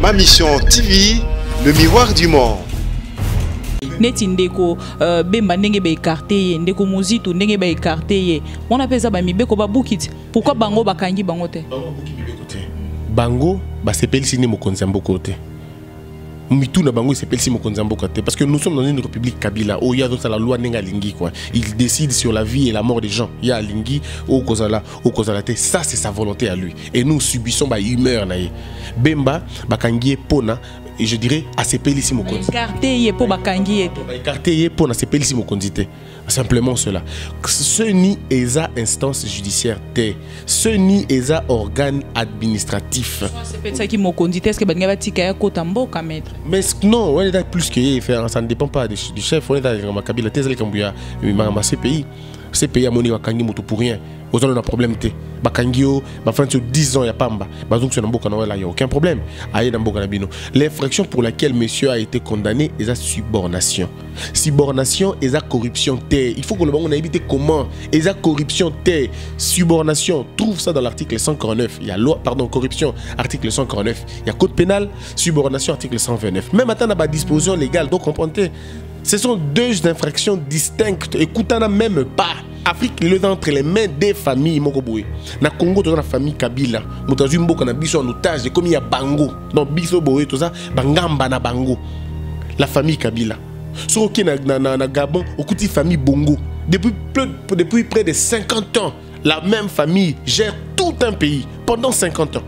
Ma mission TV, le miroir du monde. Neti ndeko bemba ndenge ba écarté ndeko muzito ndenge ba écarté on appelle ça ba mibeko ba bukiti pourquoi bango bakangi bango te bango ba sepeli sini mokonzi mboko te mitu na bango sepeli sini mokonzi mboko te parce que nous sommes dans une république Kabila où il y a donc la loi nenga lingi quoi il décide sur la vie et la mort des gens il y a lingi au kozala te ça c'est sa volonté à lui et nous subissons ba humeur na ye bemba bakangi pona et je dirais à ces pays ici mokonzi écarté pour bakangi écarté pour na ces pays ici mokonzi te simplement cela ce ni eza instance judiciaire te ce ni eza organe administratif c'est peut-être ça qui mokonzi est-ce que banga batika ya kota mboka maître mais non on est plus que faire ça ne dépend pas du chef on est dans ma Kabila tezali kambuya ma ces pays à moni bakangi moto pour rien aux on a problème te bakangio ba fin sur 10 ans ya pamba bazong sur mboka na il y a aucun problème aye na mboka na bino l'infraction pour laquelle monsieur a été condamné est la subornation et la corruption te il faut que le bango na éviter comment et la corruption te subornation trouve ça dans l'article 149 il y a loi pardon corruption article 149 il y a code pénal subornation article 129 même attendre ba disposition légale donc comprenez ce sont deux infractions distinctes. Écoutez, même pas. Afrique est entre les mains des familles. Na Congo, tu as la famille Kabila. Moutazu Mboka na biso en otage. Comme il y a Bango. Donc, biso boé, tout ça. Bangamba na Bango. La famille Kabila. Sur ok na Gabon, okuti famille Bongo. Depuis près de 50 ans, la même famille gère tout un pays. Pendant 50 ans.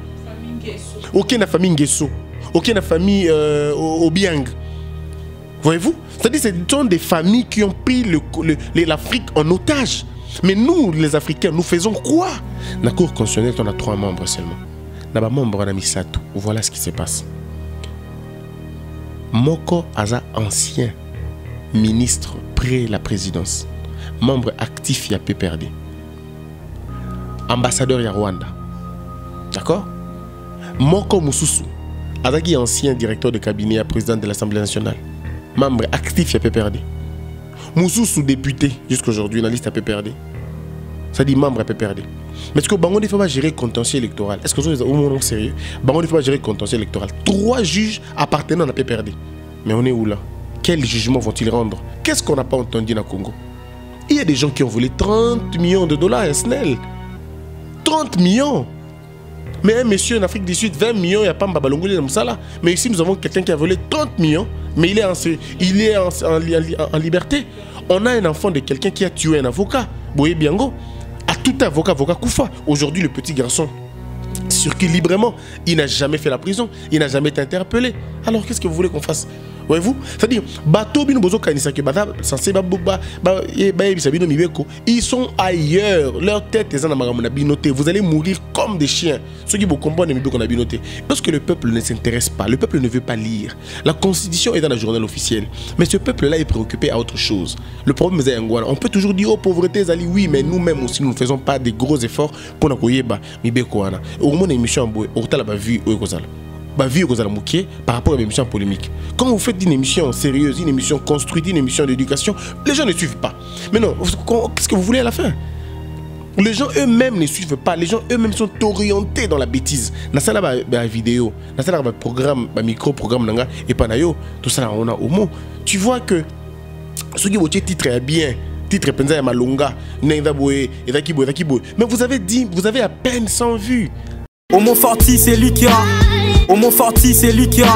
Ok na famille Nguesso. Ok na famille Obiang. Voyez-vous? C'est-à-dire que ce sont des familles qui ont pris l'Afrique en otage. Mais nous, les Africains, nous faisons quoi? La Cour constitutionnelle, on a 3 membres seulement. Dans les membres, on a mis ça tout. Voilà ce qui se passe. Moko Aza, ancien ministre près la présidence. Membre actif, il y a PPRD. Ambassadeur, il y a Rwanda. D'accord? Moko Moussousou, Azaki, ancien directeur de cabinet à président de l'Assemblée nationale. Membre actif à PPRD. Moussou député jusqu'aujourd'hui dans la liste à PPRD. Ça dit membre à PPRD. Mais est-ce que Bango ne faut pas gérer contentieux électoral? Est-ce que vous êtes sérieux? Bango ne faut pas gérer contentieux électoral. 3 juges appartenant à PPRD. Mais on est où là? Quel jugement vont-ils rendre? Qu'est-ce qu'on n'a pas entendu dans le Congo? Il y a des gens qui ont volé 30 millions de dollars à SNEL. 30 millions. Mais un monsieur en Afrique du Sud, 20 millions, il n'y a pas Mbabalongoli dans ça là. Mais ici, nous avons quelqu'un qui a volé 30 millions, mais il est en liberté. On a un enfant de quelqu'un qui a tué un avocat, Boye Biango. À tout avocat Koufa. Aujourd'hui, le petit garçon circule librement. Il n'a jamais fait la prison. Il n'a jamais été interpellé. Alors, qu'est-ce que vous voulez qu'on fasse? Voyez-vous? C'est-à-dire, ils sont ailleurs. Leur tête est en vous allez mourir comme des chiens. Ceux qui vous comprennent, parce que le peuple ne s'intéresse pas, le peuple ne veut pas lire. La constitution est dans le journal officiel. Mais ce peuple-là est préoccupé à autre chose. Le problème est on peut toujours dire, oh pauvreté, Zali, oui, mais nous-mêmes aussi, nous ne faisons pas des gros efforts pour nous accueillir. Au moins, l'émission, on a vu par rapport à une émission polémique. Quand vous faites une émission sérieuse, une émission construite, une émission d'éducation, les gens ne suivent pas. Mais non, qu'est-ce que vous voulez à la fin? Les gens eux-mêmes ne suivent pas. Les gens eux-mêmes sont orientés dans la bêtise. Dans ça, la vidéo, dans ça, le programme, le micro-programme, et panayo, tout ça, on a au mot. Tu vois que ceux qui votent titre est bien. Titre Penza et Malunga, mais vous avez dit, vous avez à peine 100 vues. Homo Forti, c'est lui qui a. Homo Forti, c'est lui qui a.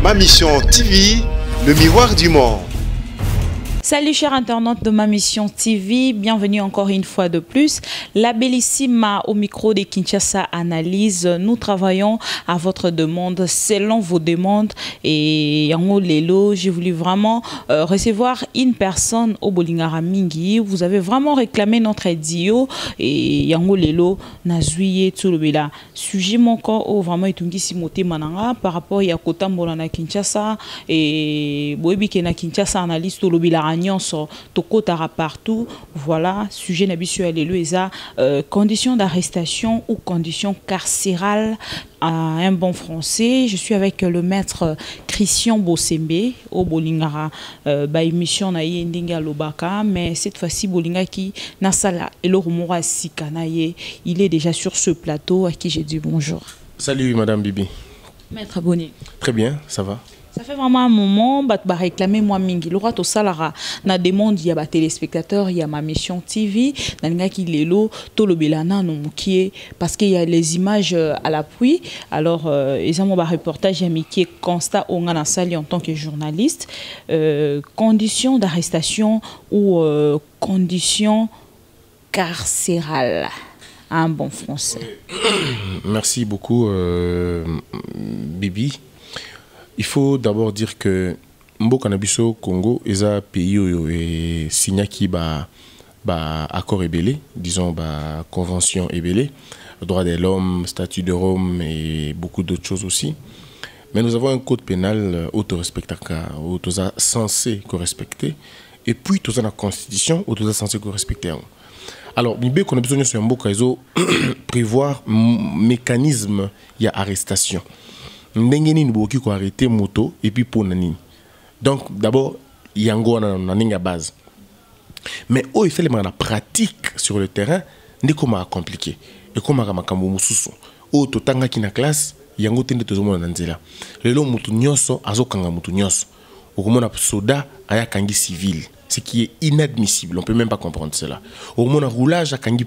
Ma mission TV, le miroir du monde. Salut chers internautes de Ma Mission TV, bienvenue encore une fois de plus. La Bellissima au micro de Kinshasa Analyse. Nous travaillons à votre demande, selon vos demandes. Et Yango Lelo, j'ai voulu vraiment recevoir une personne au Bolingara Mingi. Vous avez vraiment réclamé notre dio et Yango Lelo Nazuye Tsulobela. Sujet mon corps au vraiment itungi simote mananga par rapport à Kota Mbolana Kinshasa et Boebi Kena Kinshasa Analyse Tsulobela. nyonso tokotara partout. Voilà, sujet nabisu alelu eza conditions d'arrestation ou conditions carcérales à un bon français. Je suis avec le maître Christian Bossembe au Bolingara ba émission na yendinga lobaka, mais cette fois-ci Bolinga qui nasala elorumora sikanaye, il est déjà sur ce plateau à qui j'ai dit bonjour. Salut Madame Bibi. Maître Bonnier. Très bien, ça va. Ça fait vraiment un moment, bah réclamer moi mingi. Le roi to salara na demande il y a ba téléspectateurs, il y a ma mission TV, na linga ki lelo to lo belana no mukie parce qu'il y a les images à l'appui. Alors ils ont ba reportage qui constat on a sali en tant que journaliste, conditions d'arrestation ou conditions carcérales. Un bon français. Merci beaucoup Bibi. Il faut d'abord dire que Mboka Nabiso Congo est un pays où il signé qui ba accord ébélé, disons ba convention ébélé, droit de l'homme, statut de Rome et beaucoup d'autres choses aussi. Mais nous avons un code pénal censé respecter et puis tout ça la constitution censé respecter. Alors, Mibé qu'on a besoin de Mboka prévoir mécanisme il y a arrestation. Ndengeni nboki ko arrêter moto et puis pour nani. Donc d'abord yango na ninga base. Mais il fait la pratique sur le terrain n'est comment compliqué. Et comment makambo mususu. To tanga ki na classe yango tende to zomona nzela. Lelo mutu nyonso azokanga mutu nyonso. Okomona soda aya kangi civil. Ce qui est inadmissible, on ne peut même pas comprendre cela. Au moins, roulage à kangi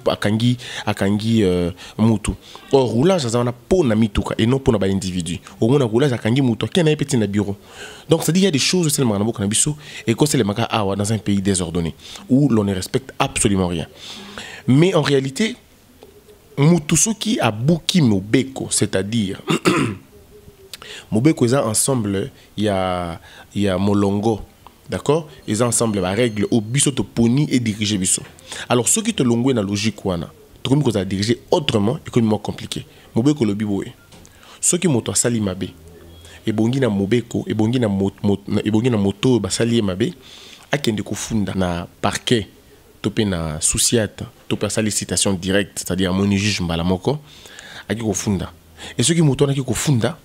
mutu. Or, roulage à zana pour na mituka et non pour na individu. Au moins, roulage à kangi mutu qui n'a petit na bureau. Donc, ça dit il y a des choses c'est le manabo canabiso et que c'est le maka awa dans un pays désordonné où l'on ne respecte absolument rien. Mais en réalité, mutusuki a buki mobeko, c'est-à-dire mobeko est ensemble, il y a molongo. D'accord? Ils ont ensemble la règle au biso to poni et diriger biso. Alors ceux qui te l'ont na logique wana, tu comme qu'on a dirigé autrement et comme compliqué. Mobeko lo biboé. Ceux qui moto sali mabe et bongi na mobeko et bongi na moto ba sali mabe akende ko funda na parquet topé na souciate topé sali citation directe, c'est-à-dire mon juge mbala moko aki ko funda. Et ceux qui moto na ki ko funda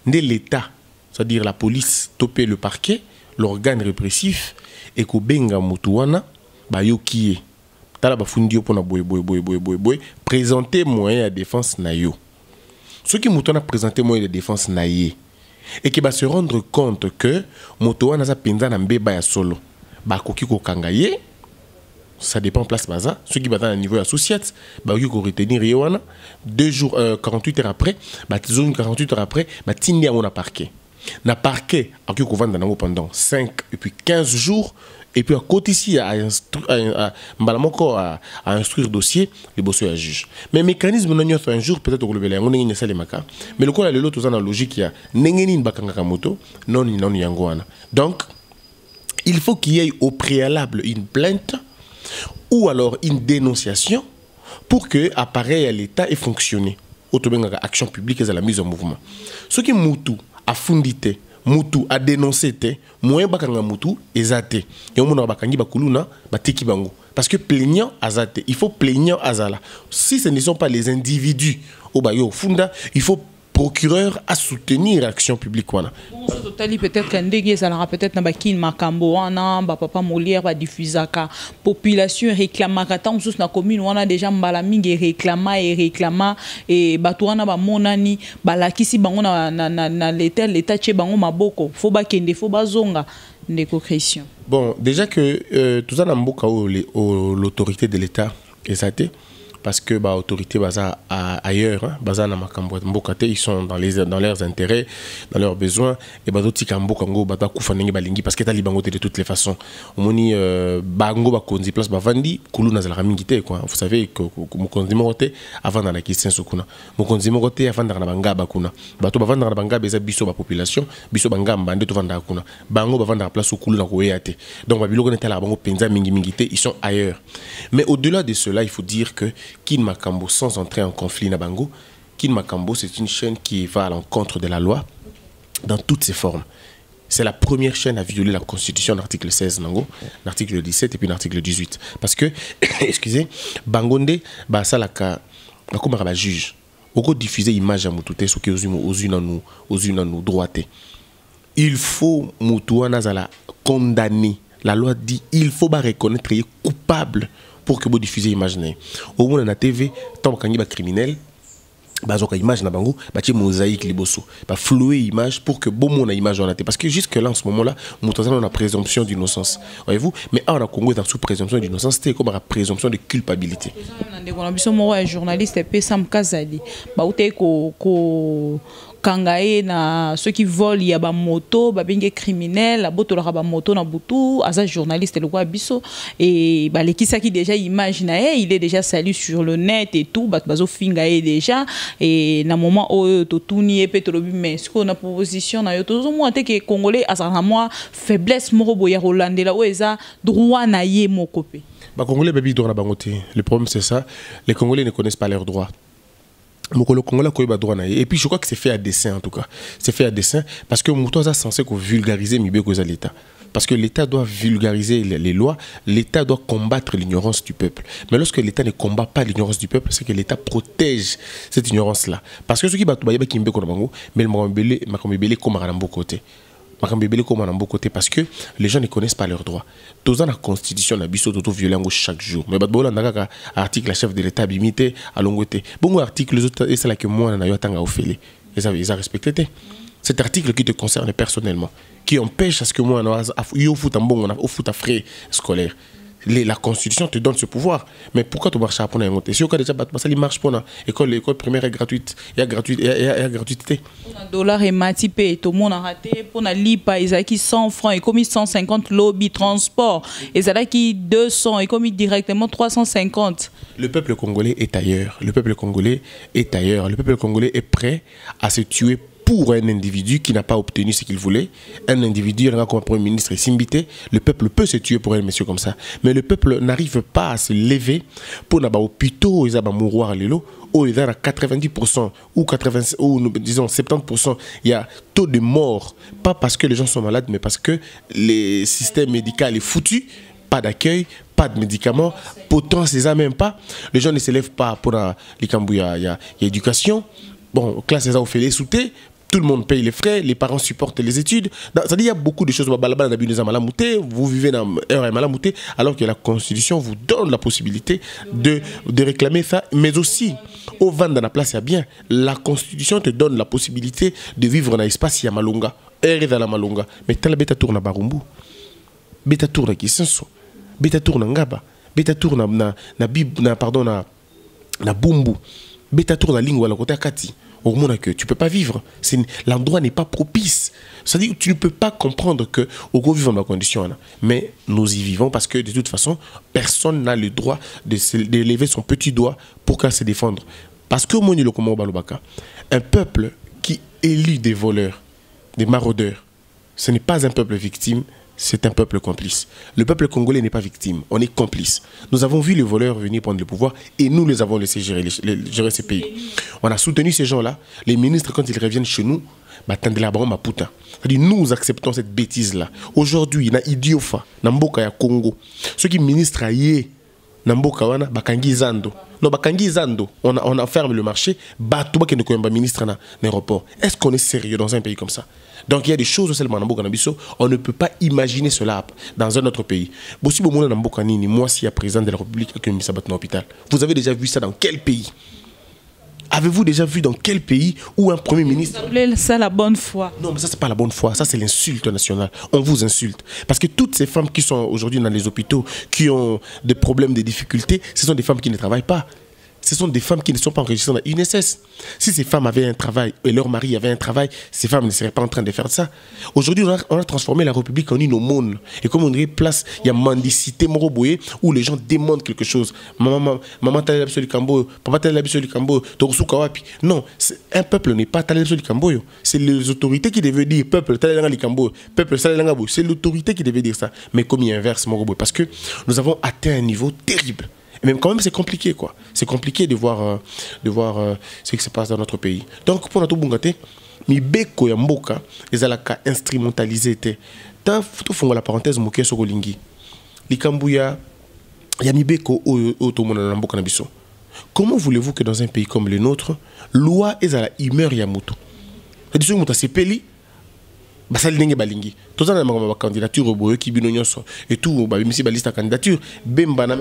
de l'état, c'est-à-dire la police topé le parquet l'organe répressif et ko benga mutuana ba yo kié tala ba fundi yo pona boy présenter moyen de défense na yo ceux qui mutuana présenter moyen de défense na yé et qui va se rendre compte que mutuana za penza na mbeba ya solo ba koki ko kangaye ça dépend place baza ceux qui battent à niveau associate ba koki ko retenir yo wana 2 jours 48 heures après ba zone 48 heures après ba tindi à mon parquet. Na parquet a pu vendre pendant 5 et puis 15 jours et puis à côté ici à instruire dossier les bosses à juge. Mais mécanisme non un jour peut-être au level on est les maka mais le quoi le lot dans la logique il y a n'engeni bakanga moto non yangoana. Donc il faut qu'il y ait au préalable une plainte ou alors une dénonciation pour que appareil à l'état ait fonctionné. Autobenga action publique et la mise en mouvement. Ce qui mutu a fundité, mutu a dénoncé te, moyen bakanga mutu ezate. Yomona bakangi bakuluna batiki bango. Parce que plaignant azate, il faut plaignant azala. Si ce ne sont pas les individus au bayo funda, il faut procureur à soutenir l'action publique wana. Bon, peut-être qu'un dégué ça aura peut-être na bakin makambo wana ba papa Molière ba diffusaka population réclamaka tant sous na commune wana déjà mbala mingi réclama et bato wana ba monani balakisi bango na l'état tche bango maboko faut ba kende faut ba zonga ndeko Christian. Bon, déjà que tout ça na mboka l'autorité de l'état ezate parce que bah autorité baza ailleurs hein, baza na makambo mbokate ils sont dans leurs intérêts dans leurs besoins et bazoti kambo kango bata kufa ndenge balingi parce que ta libango de toutes les façons omoni bango ba konzi place bavandi kulu na zala mingi te quoi vous savez que mokonzi mokote avant dans la question sokuna mokonzi mokote avant dans na bangaba kuna bato bavanda na bangaba eza biso ba population biso bangamba nde to vanda kuna bango bavanda place kulu na koya te donc ba biloko netala bango penza mingi te ils sont ailleurs. Mais au-delà de cela il faut dire que Kin Makambo, sans entrer en conflit Nabango, Kin Makambo, c'est une chaîne qui va à l'encontre de la loi dans toutes ses formes. c'est la première chaîne à violer la Constitution, l'article 16, l'article 17 et puis l'article 18. Parce que, excusez, Bangonde, bah, ça, comme un juge, on peut diffuser l'image à Moutouté, ce qui est aux unes droités. Il faut Moutouana condamner. La loi dit il faut reconnaître qu'il est coupable pour que vous diffusiez l'image. Au moins, dans la TV, tant qu'il y a un criminel, bazoka image na bango ba ti mosaïque liboso ba flouer image pour que bon monde a image en parce que jusque là en ce moment là on a présomption d'innocence, voyez-vous, mais en Congo est sous présomption d'innocence, c'est comme la présomption de culpabilité. On a besoin de journaliste pe Sam Kazali ba uté ko kangaye na ceux qui volent ya ba moto ba binge criminel la boto la ba moto na butu aza journaliste le quoi biso et ba lekisa qui déjà image na il est déjà salu sur le net et tout ba bazo finga déjà et na moment o to tuni e petolobi mais ce qu'on a proposition na yo to zo mo te que congolais asa na moi faiblesse moko boya rolandela o eza droit na ye moko pe ba congolais babi droit na bangote. Le problème c'est ça, les congolais ne connaissent pas leurs droits. Et puis je crois que c'est fait à dessein en tout cas. C'est fait à dessein parce que Moutoza est censé vulgariser l'État. Parce que l'État doit vulgariser les lois, l'État doit combattre l'ignorance du peuple. Mais lorsque l'État ne combat pas l'ignorance du peuple, c'est que l'État protège cette ignorance-là. Parce que ceux qui battent mais le comme côté. Parce que les gens ne connaissent pas leurs droits. Tous dans la constitution, la biso d'auto violent chaque jour. Mais article la chef de l'État bimité à longoté. Bon article les autres et c'est là que moi na yo tanga ofélé. Ils ont respecté. Cet article qui te concerne personnellement, qui empêche à ce que moi yo fout un bon on fout à frais scolaires. La Constitution te donne ce pouvoir. Mais pourquoi tu marches à pour un autre? Si on a déjà battu, ça marche pour l'école primaire est gratuite. Il y a gratuité. Dollar et matipé, tout le monde a raté. Pour la lipa, ils ont qui 100 francs et comme 150 lobby transport. Ils ont qui 200 et comme directement 350. Le peuple congolais est ailleurs. Le peuple congolais est ailleurs. Le peuple congolais est prêt à se tuer pour un individu qui n'a pas obtenu ce qu'il voulait. Un individu, comme un premier ministre, est simbité. Le peuple peut se tuer pour un monsieur comme ça. Mais le peuple n'arrive pas à se lever pour n'avoir hôpitaux, ils ont mourir l'élo. Où il y a 90% ou 80 ou disons 70%, il y a taux de mort. Pas parce que les gens sont malades, mais parce que le système médical est foutu. Pas d'accueil, pas de médicaments. Pourtant, c'est ça même pas. Les gens ne se lèvent pas pour les cambouillas. Il y a éducation. Bon, classe, ils ont fait les soutés. Tout le monde paye les frais, les parents supportent les études. C'est-à-dire qu'il y a beaucoup de choses. Vous vivez dans un malamouté, alors que la Constitution vous donne la possibilité de réclamer ça. Mais aussi, au vent dans la place, il y a bien. La Constitution te donne la possibilité de vivre dans l'espace, il y a Malunga. Dans la Malunga. Mais tu as la bêta tour na Barumbu. Bêta tour na Kisenso. Bêta tour na Ngaba. Bêta tour na Bumbu. Bêta tour na Lingwa, la côté Kati. Au moment que tu ne peux pas vivre, l'endroit n'est pas propice. C'est-à-dire que tu ne peux pas comprendre que au gros vivons dans la condition. Mais nous y vivons parce que de toute façon, personne n'a le droit de lever son petit doigt pour qu'elle se défendre. Parce que un peuple qui élit des voleurs, des maraudeurs, ce n'est pas un peuple victime, c'est un peuple complice. Le peuple congolais n'est pas victime, on est complice. Nous avons vu les voleurs venir prendre le pouvoir et nous les avons laissés gérer ces pays. On a soutenu ces gens-là. Les ministres, quand ils reviennent chez nous, c'est-à-dire nous acceptons cette bêtise-là. Aujourd'hui, il y a Idiofa, Namboka ya Congo. Ceux qui ministrent ailleurs, Namboka wana, Bakangi Zando. Non, Bakangi Zando, on a fermé le marché, Batouba qui ne connaît pas ministre dans l'aéroport. Est-ce qu'on est sérieux dans un pays comme ça? Donc il y a des choses seulement on ne peut pas imaginer cela dans un autre pays. Moi, si je suis président de la République, vous avez déjà vu ça dans quel pays? Avez-vous déjà vu dans quel pays où un premier ministre... C'est la bonne foi. Non, mais ça, c'est pas la bonne foi. Ça, c'est l'insulte nationale. On vous insulte. Parce que toutes ces femmes qui sont aujourd'hui dans les hôpitaux, qui ont des problèmes, des difficultés, ce sont des femmes qui ne travaillent pas. Ce sont des femmes qui ne sont pas enregistrées dans l'UNSS. Si ces femmes avaient un travail et leur mari avait un travail, ces femmes ne seraient pas en train de faire ça. Aujourd'hui, on a transformé la République en une aumône. Et comme on dirait, place, il y a mendicité moroboye où les gens demandent quelque chose. Maman, t'as l'habitude du Cambo, papa, t'as l'habitude du Cambo, Torusu Kawapi. Non, un peuple n'est pas t'as l'habitude du Cambo. C'est les autorités qui devaient dire peuple, t'as l'habitude du Cambo, peuple, t'as l'habitude du Cambo. C'est l'autorité qui devait dire ça. Mais comme il inverse moroboye, parce que nous avons atteint un niveau terrible. Mais quand même, c'est compliqué, quoi. C'est compliqué de voir ce qui se passe dans notre pays. Donc, pour notre Bungate, mibeko ya mboka ezalaka instrumentalisé te. Tant tout fonga la parenthèse moké soko lingi. Likambu ya mibeko o to mona na mboka na biso. Comment voulez-vous que dans un pays comme le nôtre, loi est à la humeur ya moto? C'est-à-dire que moto sepeli basali ndenge balingi. Toza na ma candidature boyo ki bino nyonso et tout ba misi ba liste à candidature bemba na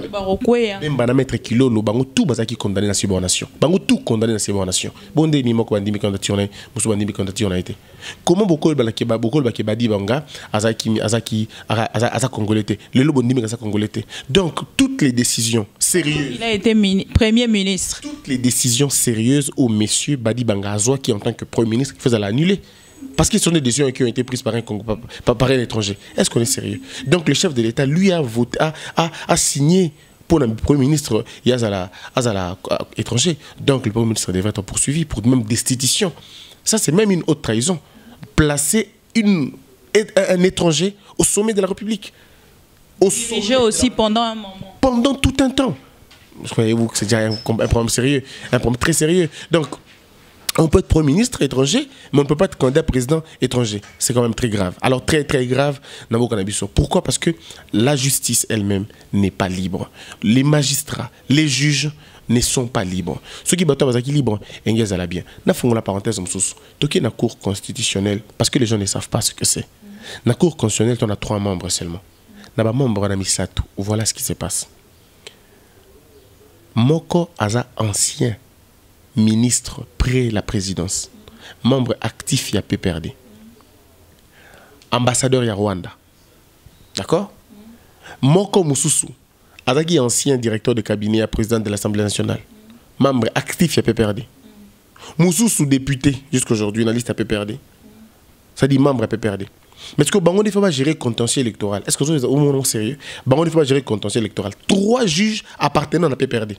maître Kilolo bango tout bazaki condamné na subornation. Bango tout condamné na subornation. Bonde ni moko bandimi candidature na musu bandimi candidature na été. Comment bokol ba ke badi banga azaki congolais. Le lobo ndimi ka congolais. Donc toutes les décisions sérieuses. Il a été premier ministre. Toutes les décisions sérieuses au monsieur Badi Banga Azwa qui en tant que premier ministre faisait l'annuler. Parce que ce sont des décisions qui ont été prises par un étranger. Est-ce qu'on est sérieux? Donc le chef de l'État, lui, a voté, a signé pour le Premier ministre Yazala étranger. Donc le Premier ministre devrait être poursuivi pour même destitution. Ça, c'est même une haute trahison. Placer un étranger au sommet de la République. Dirigé aussi pendant un moment. Pendant tout un temps. Croyez-vous que c'est déjà un problème sérieux, un problème très sérieux. Donc, on peut être Premier ministre étranger, mais on ne peut pas être candidat président étranger. C'est quand même très grave. Alors très très grave, pourquoi? Parce que la justice elle-même n'est pas libre. Les magistrats, les juges ne sont pas libres. Ceux qui battent les libres, ils ont bien. Nous faisons la parenthèse, toqué la Cour constitutionnelle, parce que les gens ne savent pas ce que c'est. La Cour constitutionnelle, on a 3 membres seulement. Nous avons membre de Misatou. Voilà ce qui se passe. Moko Aza ancien ministre près la présidence, membre actif ya PPRD, ambassadeur ya Rwanda, d'accord? Moko Mususu, azaki ancien directeur de cabinet à président de l'Assemblée nationale, membre actif ya PPRD. Mususu député jusqu'à aujourd'hui dans la liste à PPRD. Ça dit membre à PPRD. Mais est-ce que Bango ne faut pas gérer contentieux électoral? Est-ce que vous êtes au moment sérieux? Bango ne faut pas gérer contentieux électoral. 3 juges appartenant à la PPRD.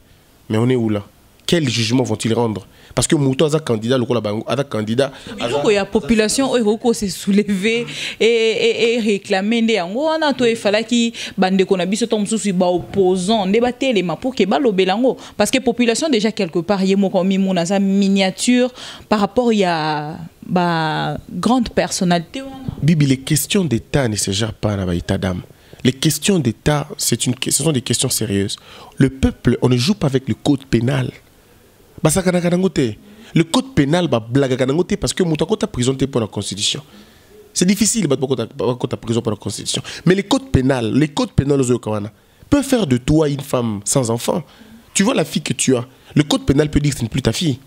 Mais on est où là? Quel jugement vont-ils rendre? Parce que Mouto a candidat, le candidat. Il y a population qui s'est soulevée et réclamée. Il fallait que bande konabiso tombe sous opposant débattre les mains pour que balobelango parce que population déjà quelque part y a miniature par rapport à grande personnalité. Bibi, les questions d'État ne se gèrent pas dans l'état d'âme. Les questions d'État, ce sont des questions sérieuses. Le peuple, on ne joue pas avec le code pénal. Le code pénal parce que tu as prison pour la Constitution. C'est difficile de prison pour la Constitution. Mais les codes pénals peuvent faire de toi une femme sans enfant. Tu vois la fille que tu as. Le code pénal peut dire que ce n'est plus ta fille.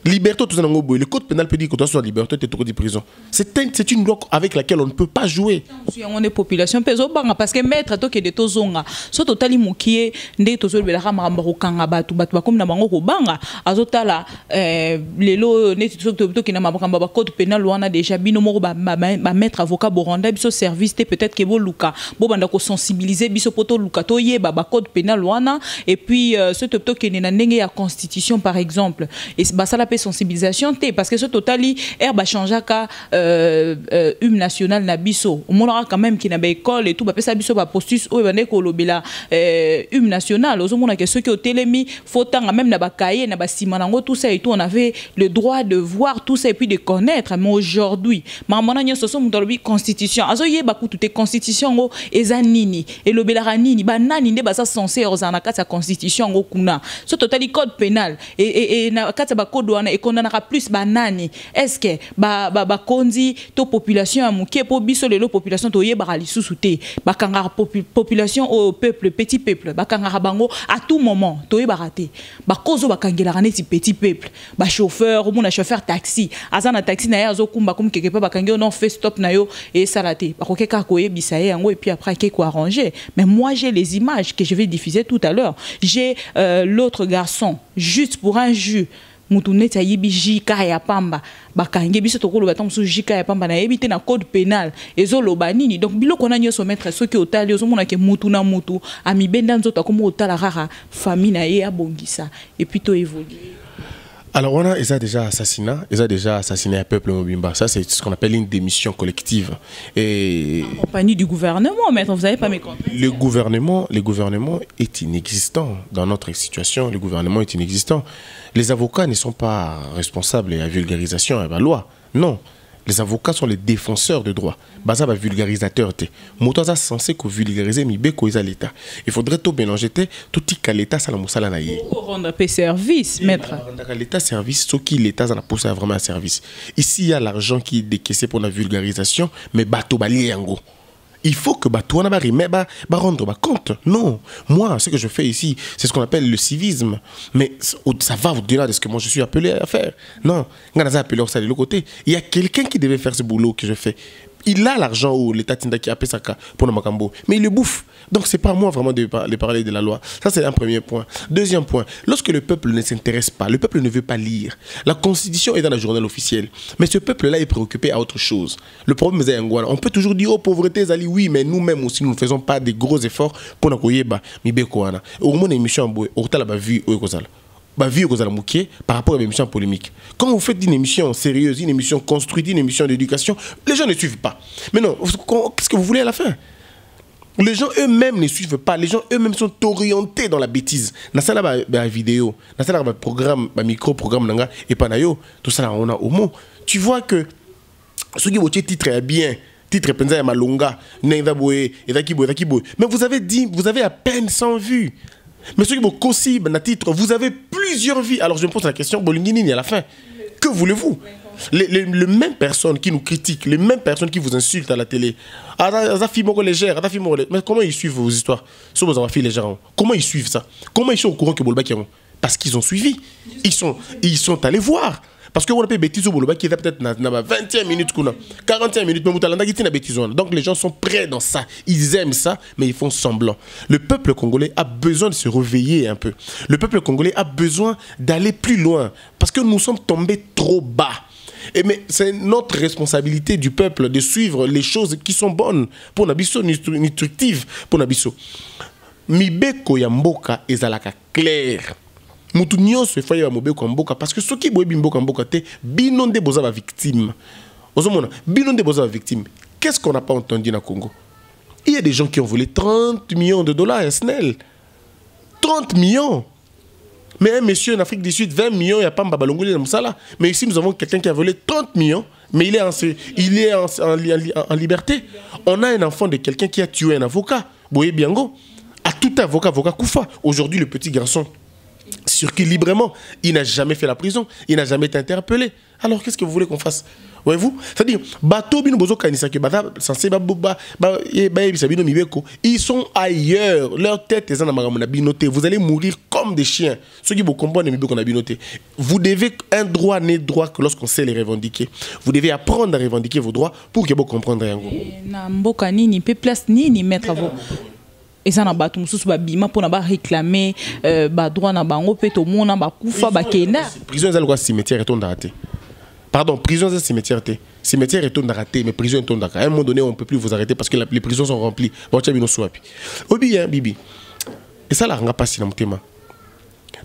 Liberté, le code pénal peut dire que tu sois liberté, tu es trop de prison. C'est une loi avec laquelle on ne peut pas jouer. On est population parce que maître to que de tozonga so totali mukie nde tozol belaka maramba kokanga batu comme na bango ko banga azotala lelo ne to que na mabamba code pénal wana déjà bino moko ba maître avocat boranda biso service te peut-être que bo luka bo banda ko sensibiliser biso poto luka to yeba ba code pénal wana et puis ce to que na ndenge ya constitution par exemple et ba ça sensibilisation parce que ce totali herba changea ka national na biso on aura quand même qui na ba école et tout ba pesa biso ba postus o ba neko lobela national ozo mona que ceux qui au télémi faut tanga même na ba cahier na ba simanango tout ça et tout on avait le droit de voir tout ça et puis de connaître mais aujourd'hui mamona nyo soso mutolobi constitution azo yeba ku toute constitution ngo eza nini et lobela nini ba nani nde ba ça censé ozana ka sa constitution ngo kuna ce totali code pénal et na ka ba code et qu'on en aura plus banani est-ce que ba kondi to population a muké po biso lelo population to yeba li sousouté ba kanga population au peuple petit peuple ba kanga bango à tout moment to yeba raté ba kozo ba kangela raneti petit peuple ba chauffeur ou mon chauffeur taxi azana taxi na yazo kumba comme quelque part ba kangé non fait stop na yo et salaté ba kokeka ko yebisa yango et puis après ko arranger mais moi j'ai les images que je vais diffuser tout à l'heure j'ai l'autre garçon juste pour un jus mutunete ayibi jika ya pamba bakange biso tokolo batamsu jika ya pamba na yebite na code pénal ezoloba nini donc biloko na nyoso mettre soki otali ozomona ke mutu na mutu amibenda nzoto akomo otala rara famille na ye abongisa et puis to évoluer. Alors, on a déjà assassiné un peuple Mobimba. Ça, c'est ce qu'on appelle une démission collective. Et en compagnie du gouvernement, maître, vous n'avez pas mécontent. Le gouvernement est inexistant dans notre situation. Le gouvernement est inexistant. Les avocats ne sont pas responsables de la vulgarisation de la loi. Non. Les avocats sont les défenseurs de droit. Baza ba vulgarisateur te. Moto censé que vulgariser mi be ko l'État. Il faudrait tout mélanger tout tika l'État ça la musala na yé. Pour rendre paix service, maître. L'État service, ce qui l'État ça n'a poussé vraiment un service. Ici il y a l'argent qui est décaissé pour la vulgarisation, mais bateau bali yango. Il faut que bateau na ba rendre compte. Non, moi ce que je fais ici, c'est ce qu'on appelle le civisme. Mais ça va au-delà de ce que moi je suis appelé à faire. Non, appelé ça de l'autre côté. Il y a quelqu'un qui devait faire ce boulot que je fais. Il a l'argent où l'État qui a payé ça pour le Makambo, mais il le bouffe. Donc c'est pas à moi vraiment de parler de la loi. Ça c'est un premier point. Deuxième point, lorsque le peuple ne s'intéresse pas, le peuple ne veut pas lire. La constitution est dans le journal officiel, mais ce peuple-là est préoccupé à autre chose. Le problème c'est on peut toujours dire oh pauvreté Zali, oui, mais nous-mêmes aussi nous ne faisons pas des gros efforts pour nakoyeba mibeko. Au moins émission boy, au tala ba vu o ekozala. Par rapport à une émission polémique. Quand vous faites une émission sérieuse, une émission construite, une émission d'éducation, les gens ne suivent pas. Mais non, qu'est-ce que vous voulez à la fin? Les gens eux-mêmes ne suivent pas. Les gens eux-mêmes sont orientés dans la bêtise. Dans la vidéo, dans le programme, le micro-programme, et panayo, tout ça, on a au mot. Tu vois que ce qui est titre est bien. Titre penza ya malonga, mais vous avez à peine 100 vues. Mais ceux qui vous possible dans titre, vous avez plusieurs vies. Alors je me pose la question, Bolingini à la fin. Que voulez-vous? Les mêmes personnes qui nous critiquent, les mêmes personnes qui vous insultent à la télé. Mais comment ils suivent vos histoires? Comment ils suivent ça? Comment ils sont au courant que Bolba qui ont? Parce qu'ils ont suivi. Ils sont allés voir. Parce que on a fait bêtises au Bolba qui est peut-être 21 minutes, 45 minutes, donc les gens sont prêts dans ça. Ils aiment ça, mais ils font semblant. Le peuple congolais a besoin de se réveiller un peu. Le peuple congolais a besoin d'aller plus loin. Parce que nous sommes tombés trop bas. Mais c'est notre responsabilité du peuple de suivre les choses qui sont bonnes pour Nabiso, instructives pour Nabiso. Mibeko ya mboka ezalaka clair. Mutu nyonso efaye ba mobeko mboka parce que soki boyebi mboka mboka te binonde boza ba victime. Ozomona binonde boza ba victime. Qu'est-ce qu'on n'a pas entendu na Congo? Il y a des gens qui ont volé 30 millions de dollars à SNEL. 30 millions. Mais un monsieur en Afrique du Sud 20 millions, il n'y a pas Mbabalongoli dans ça là. Mais ici nous avons quelqu'un qui a volé 30 millions, mais il est en liberté. On a un enfant de quelqu'un qui a tué un avocat. Boye Biango. À tout avocat Koufa. Aujourd'hui le petit garçon circule librement. Il n'a jamais fait la prison. Il n'a jamais été interpellé. Alors qu'est-ce que vous voulez qu'on fasse? Voyez-vous? C'est-à-dire, ils sont ailleurs. Leur tête est dans la binoté. Vous allez mourir comme des chiens. Ceux qui vous comprennent, vous devez un droit n'est droit que lorsqu'on sait les revendiquer. Vous devez apprendre à revendiquer vos droits pour que vous compreniez. Et ça n'a pas tout sous babima pour n'a pas réclamer droit na bango peto mona ba kufa ba kena. Prison est le cimetière est raté. Pardon, prison est cimetière té. Cimetière est raté mais prison est raté. À un moment donné on peut plus vous arrêter parce que les prisons sont remplies. Bon tu as bino swapi. Obi hein bibi. Et ça la ranga pas si na mutema.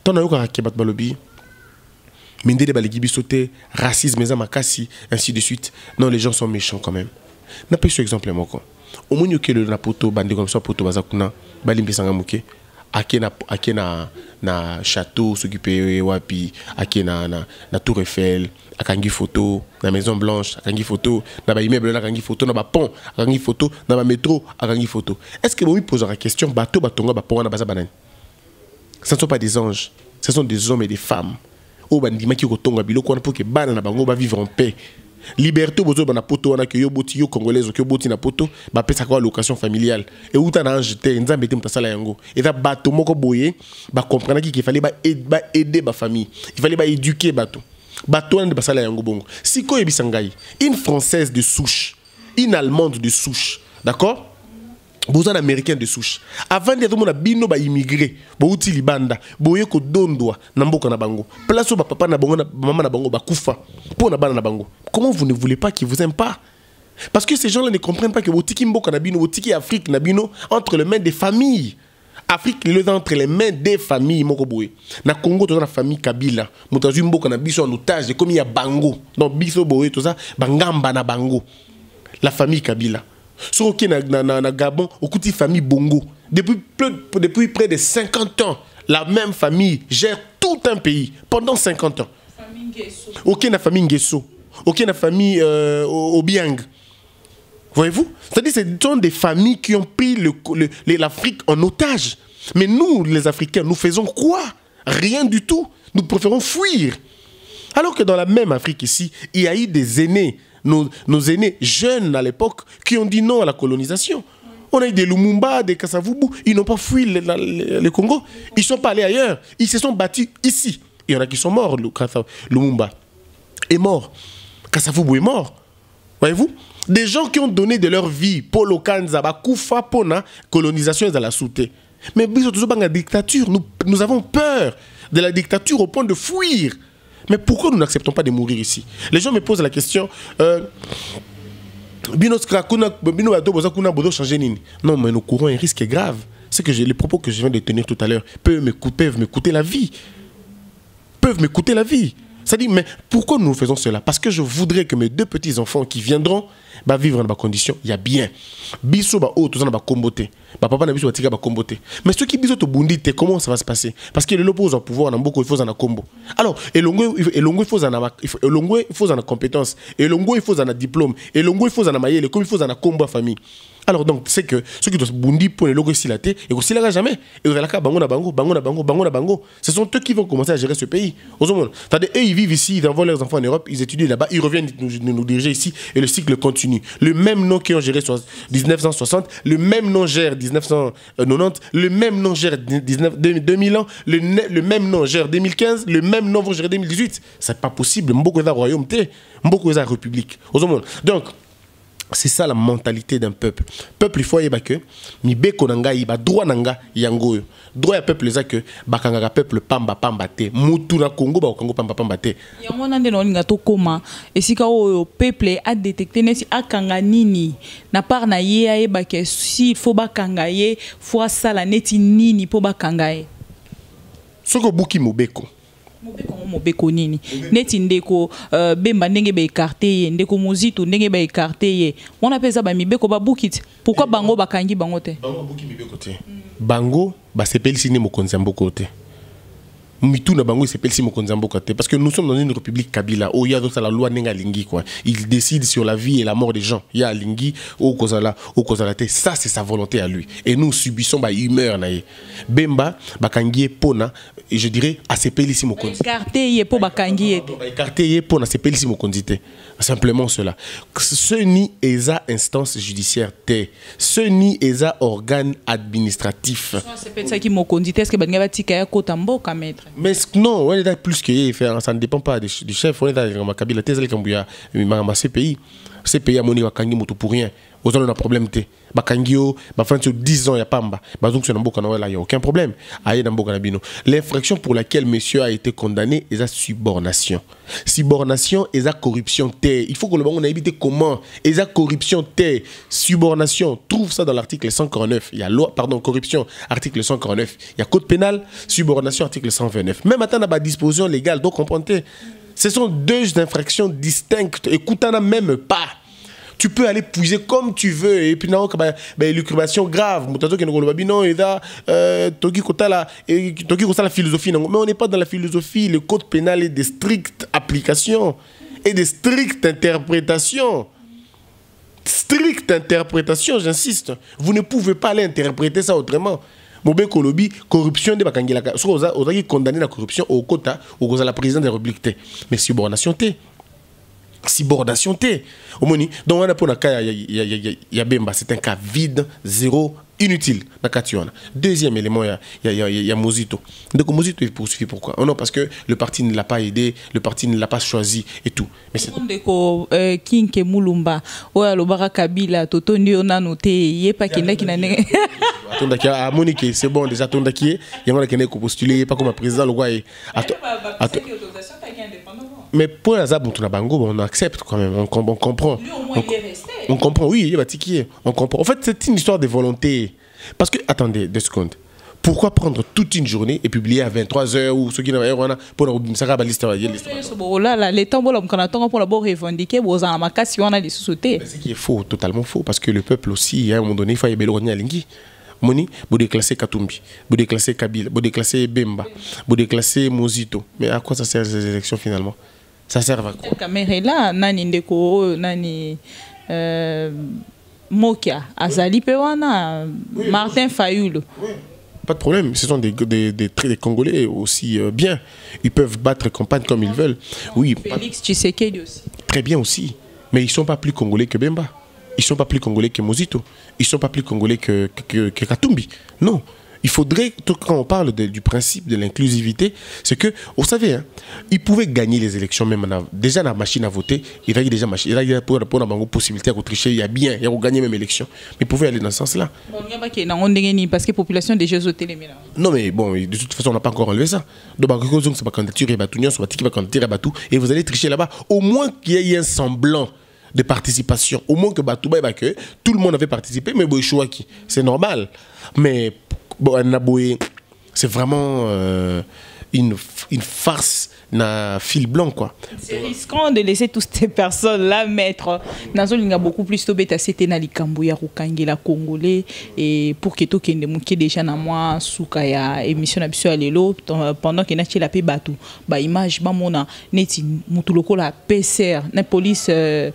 Ton ayo ka kebat balobi. Minde de baligibi sauter, racisme eza makasi ainsi de suite. Non, les gens sont méchants quand même. N'a pas ce exemple moi quoi. Au moins que le napoto bandi comme ça poto bazakuna balimbi sanga muke akena na château s'occuper wapi akena na tour Eiffel akangi photo na maison blanche akangi photo na ba immeuble na akangi photo na ba pont akangi photo na ba métro akangi photo. Est-ce que vous me posez la question bateau batonga ba pont na baza banane? Ce ne sont pas des anges, ce sont des hommes et des femmes. O bandi maki ko tonga biloko pour que bana na bango ba vivre en paix. Liberté bozo bana poto wana que yo boti yo congolaise que boti na poto ba pesa kwa location familiale et où t'as jeté nzambe te mtasala yango et ta bato moko boye ba comprendre qu'il fallait ba aider ba famille, il fallait ba éduquer bato wana de basala yango bongo siko ebisangai une française de souche, une allemande de souche, d'accord? Vous êtes américain de souche. Avant d'être mon bino ba immigré, bo uti libanda, bo yeko dondwa na mboka na bango. Place où papa na bango na maman na bango ba kufa. Pour na bana na bango. Comment vous ne voulez pas qu'ils vous aiment pas? Parce que ces gens-là ne comprennent pas que botiki mboka na bino, botiki Afrique na bino entre les mains des familles. Afrique est entre les mains des familles Mokoboé. Na Congo, tu as la famille Kabila. Moutazu Mboko na biso en otage, comme il y a Bango. Donc biso boé tout ça, Bangamba na Bango. La famille Kabila. Sur OK na Gabon, au côté famille Bongo. Depuis près de 50 ans, la même famille gère tout un pays pendant 50 ans. OK na famille Nguesso. OK na famille Obiang. Voyez-vous? C'est-à-dire que ce sont des familles qui ont pris l'Afrique en otage. Mais nous, les Africains, nous faisons quoi? Rien du tout. Nous préférons fuir. Alors que dans la même Afrique ici, il y a eu des aînés, nos aînés jeunes à l'époque, qui ont dit non à la colonisation. On a eu des Lumumba, des Kasavubu, ils n'ont pas fui le Congo. Ils ne sont pas allés ailleurs. Ils se sont battus ici. Il y en a qui sont morts. Lumumba est mort. Kasavubu est mort. Voyez-vous? Des gens qui ont donné de leur vie pour le Kanzaba, Koufa, Pona, colonisation et à la souté. Mais la dictature, nous avons peur de la dictature au point de fuir. Mais pourquoi nous n'acceptons pas de mourir ici? Les gens me posent la question. Non, mais nous courons un risque grave. C'est que les propos que je viens de tenir tout à l'heure peuvent me coûter la vie. Peuvent me coûter la vie. Ça dit, mais pourquoi nous faisons cela? Parce que je voudrais que mes deux petits-enfants qui viendront vivre dans des conditions, il y a bien. Biso ba o, tout ça na ba komboté. Papa na biso batika ba komboté. Mais ceux qui biso to bundite, comment ça va se passer? Parce que l'opposant au pouvoir, on a beaucoup, il faut en combo. Alors, Elongo, il faut en compétence. Elongo, il faut en diplôme. Elongo, il faut en maillé. Comme il faut en combo à famille. Alors donc, c'est que ceux qui doivent bundi pour les logos silatés, et aussi là jamais. Et on a là bango na bango. Ce sont eux qui vont commencer à gérer ce pays. C'est-à-dire, eux, ils vivent ici, ils envoient leurs enfants en Europe, ils étudient là-bas, ils reviennent nous diriger ici, et le cycle continue. Le même nom qui ont géré 1960, le même nom gère 1990, le même nom gère 2000 ans, le même nom gère 2015, le même nom vont gérer 2018. C'est pas possible. Mboko est un royaume, Mboko est une république. Donc, c'est ça la mentalité d'un peuple. Peuple, il faut y que mi beko nanga iba droit nanga yango. Droit à peuple les que bakanga peuple pamba te. Mutu na Congo ba Congo pamba te. Yango nande no linga to koma esika o peuple a détecté nesi akanga nini na part na ye ayeba ke si il faut bakanga ye fois sala neti nini po bakanga ye. Soko buki mobeko. Mobeko nini neti ndeko bemba ndenge ba écarté ye ndeko muzito ndenge ba écarté ye on appelle ça ba mibeko ba bukit pourquoi bango bakangi bango te bango buki mibeko te bango ba sepeli sine mokonzi mboko te mitu na bango sepeli sine mokonzi mboko te parce que nous sommes dans une république Kabila où il y a donc la loi nenga lingi quoi il décide sur la vie et la mort des gens il y a lingi au kozala te ça c'est sa volonté à lui et nous subissons ba humeur na ye bemba bakangi pona et je dirais à ces pays ici mokonzi écarté ye po bakangi ye écarté ye pona ces pays ici mokonzi te simplement cela ce ni eza instance judiciaire te ce ni eza organe administratif c'est peut-être ça qui mokonzi te est-ce que banga batika ya kota mboka maître mais non on est plus que ça ne dépend pas du chef on est dans ma Kabila tezali kambuya ma CPI CPI amoni wakangi mutu pour rien aux on a problème te bakangio ba fin 10 ans ya pamba bazonk sur mboka na wala ya aucun problème aye na mboka na bino l'infraction pour laquelle monsieur a été condamné est la subornation et la corruption te il faut que le bango na éviter comment et la corruption te subornation trouve ça dans l'article 149 il y a loi pardon corruption article 149 il y a code pénal subornation article 129 même attendre ba disposition légale donc comprenez ce sont deux infractions distinctes écoutana même pas. Tu peux aller puiser comme tu veux et puis non l'élucubation grave mutato que nous non et là toki kota la philosophie mais on n'est pas dans la philosophie le code pénal est de stricte application et de stricte interprétation j'insiste vous ne pouvez pas aller interpréter ça autrement Mobé Kolobi corruption de bakangila so oza condamné la corruption au quota au la président de la République mais subordination T. Donc on a pour ya Bemba c'est un cas vide, zéro, inutile. Deuxième élément, il y a Mozito. Donc Mozito il poursuit pourquoi? Non parce que le parti ne l'a pas aidé, le parti ne l'a pas choisi et tout. Mais c'est Kinke Mulumba, ouais le Bara Kabila, Toto Ndiona noté, yé pas kina kina ne. Attendez à Monique, c'est bon déjà attendez qui est, il y a un qui n'est pas postulé pas comme président le roi. Mais pour la Zab, on accepte quand même, on comprend. Lui, au moins, il est resté. On comprend, oui, il est on comprend. En fait, c'est une histoire de volonté. Parce que, attendez, 2 secondes. Pourquoi prendre toute une journée et publier à 23h ou ce qui n'a pas pour la liste? Les temps pour revendiquer, ce qui est faux, totalement faux, parce que le peuple aussi, à un moment donné, il faut y aller. Moni, vous déclassez Katumbi, vous déclassez Kabila, vous déclassez Bemba, vous déclassez Mozito. Mais à quoi ça sert ces élections finalement? Ça sert à quoi? Caméra nani ndeko nani Mokia Azali Pewana Martin Fayulu. Pas de problème, ce sont des Congolais aussi bien. Ils peuvent battre campagne comme ils veulent. Oui. Félix Tshisekedi aussi. Très bien aussi. Mais ils ne sont pas plus Congolais que Bemba. Ils ne sont pas plus Congolais que Mozito. Ils ne sont pas plus Congolais que Katumbi. Non. Il faudrait, quand on parle du principe de l'inclusivité, c'est que, vous savez, hein, ils pouvaient gagner les élections même déjà dans la machine à voter. Il y a déjà machine, il y a pour la possibilité de tricher, il y a bien, il y a gagner même l'élection. Mais ils pouvaient aller dans ce sens-là. Parce que la population des Jeux autés. Non, mais bon, de toute façon, on n'a pas encore enlevé ça. Donc, c'est pas candidature, et vous allez tricher là-bas. Au moins qu'il y ait un semblant de participation. Au moins que tout le monde avait participé, mais c'est normal. Mais c'est vraiment une farce, un fil blanc, quoi. C'est risquant de laisser toutes ces personnes-là mettre. Il y a beaucoup plus de bêta, c'était dans les Cambouya, la Congolais, et pour que tout le monde déjà dans moi, Soukaya, émission à l'élo, pendant qu'il y a la paix batou, image, mona, neti, moutuloko la PCR, la police, il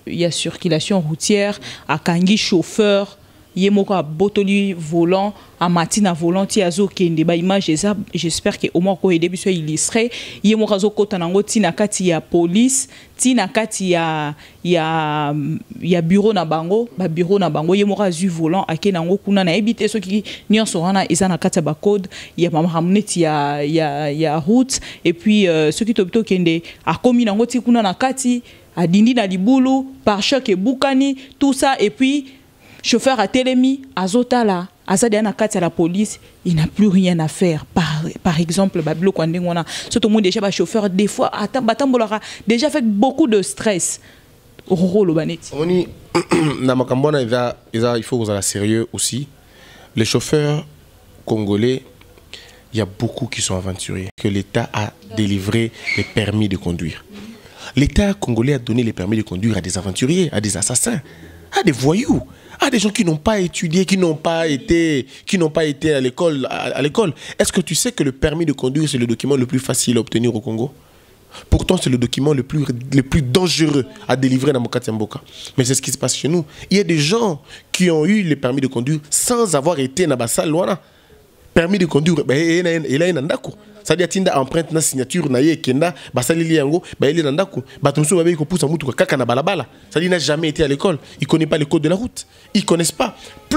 y a circulation routière, à Kangi chauffeur. Yemoka botoli volant à matina volant ti azo kende ba image ça j'espère que au moins ko début soit illustré yemoka zo kota nango tina kati ya police tina kati ya bureau na bango ba bureau na bango yemoka zu volant ake nango kuna na ebité so ki nyonso wana eza na kati ba code ya mama hamneti ya route et puis ce qui topito kende a komi nango ti kuna na kati a dindi na libulu par choc et bukani tout ça et puis chauffeur à Télémi, à Zotala, à Zadana à la police, il n'a plus rien à faire. Par exemple, Babilo Kwandengona, tout le monde déjà chauffeur, des fois, déjà fait beaucoup de stress. Il faut vous aller sérieux aussi. Les chauffeurs congolais, il y a beaucoup qui sont aventuriers. Que l'État a délivré les permis de conduire. L'État congolais a donné les permis de conduire à des aventuriers, à des assassins, à des voyous. Ah, des gens qui n'ont pas étudié, qui n'ont pas été à l'école. Est-ce que tu sais que le permis de conduire, c'est le document le plus facile à obtenir au Congo? Pourtant, c'est le document le plus dangereux à délivrer dans Mokati Mboka. Mais c'est ce qui se passe chez nous. Il y a des gens qui ont eu le permis de conduire sans avoir été dans la salle. Permis de conduire, il a un andako. C'est-à-dire tinda empreinte na signature na ye kenda basalili yango ba ele nandako batumso babe ko poussa mutu kaka na balabala. C'est-à-dire il n'a jamais été à l'école, il connaît pas les codes de la route, ils connaissent pas.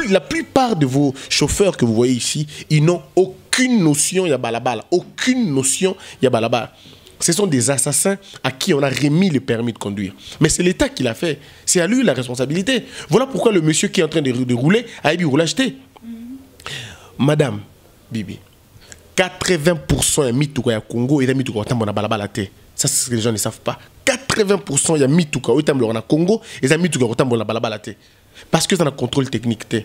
La plupart de vos chauffeurs que vous voyez ici, ils n'ont aucune notion ya balabala, aucune notion ya balabala. Ce sont des assassins à qui on a remis le permis de conduire. Mais c'est l'État qui l'a fait. C'est à lui la responsabilité. Voilà pourquoi le monsieur qui est en train de rouler a eu roulage acheté. Madame Bibi, 80% ya mituka ya Congo et ya mituka otambo na balabala te. Ça c'est ce que les gens ne savent pas. 80% ya mituka otambo na Congo et ya mituka otambo na balabala te. Parce que ça na contrôle technique te.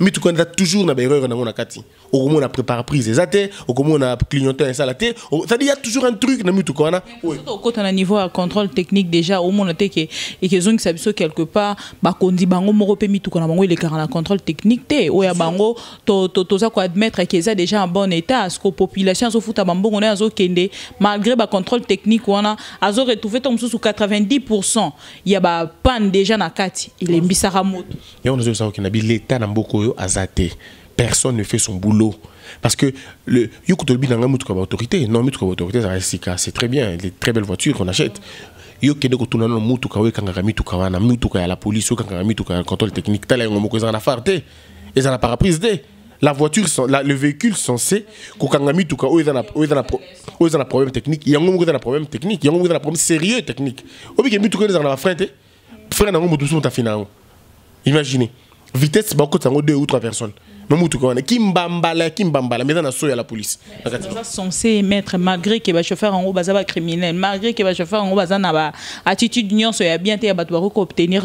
Mituka na toujours na erreur na mona kati. Au moins on a préparé prise des athées, au moins on a clignoté ça la te. Ça dit il y a toujours un truc na mituka wana. Quand on a niveau à contrôle technique déjà au moins on te que et que zone sabiso quelque part ba kondi bango moko pe mituka na bango il est car la contrôle technique te o ya bango to za ko admettre que ça déjà en bon état ce que population so futa bango on est azo kende malgré ba contrôle technique wana azo retrouver tom sous 90% il y a ba panne déjà na kati il est mbisara moto. Et on a ça que nabi l'état na mboko azate. Personne ne fait son boulot. Parce que le Yokotolbi n'a pas d'autorité. Non, autorité, c'est très bien. Les très belles voitures qu'on achète. Yokende ko tunana mutuka we kanga mituka wana mutuka ya la police ou kanga mituka ya contrôle technique tala ngomoko za na farté. Et ça n'a pas reprise de la voiture le véhicule censé ko kanga mituka o na problème technique. Yango mo na problème technique, yango mo na problème sérieux technique. Obi ke mituka za na frein te. Frein na ngombo tout ta fina. Imaginez. Vitesse beaucoup de 2 ou 3 personnes. Kimbambala, mais dans la soya la police. C'est censé mettre malgré que le chauffeur en haut bazaba criminel, malgré que le chauffeur en haut bazana attitude d'union soya bien te abattoir pour obtenir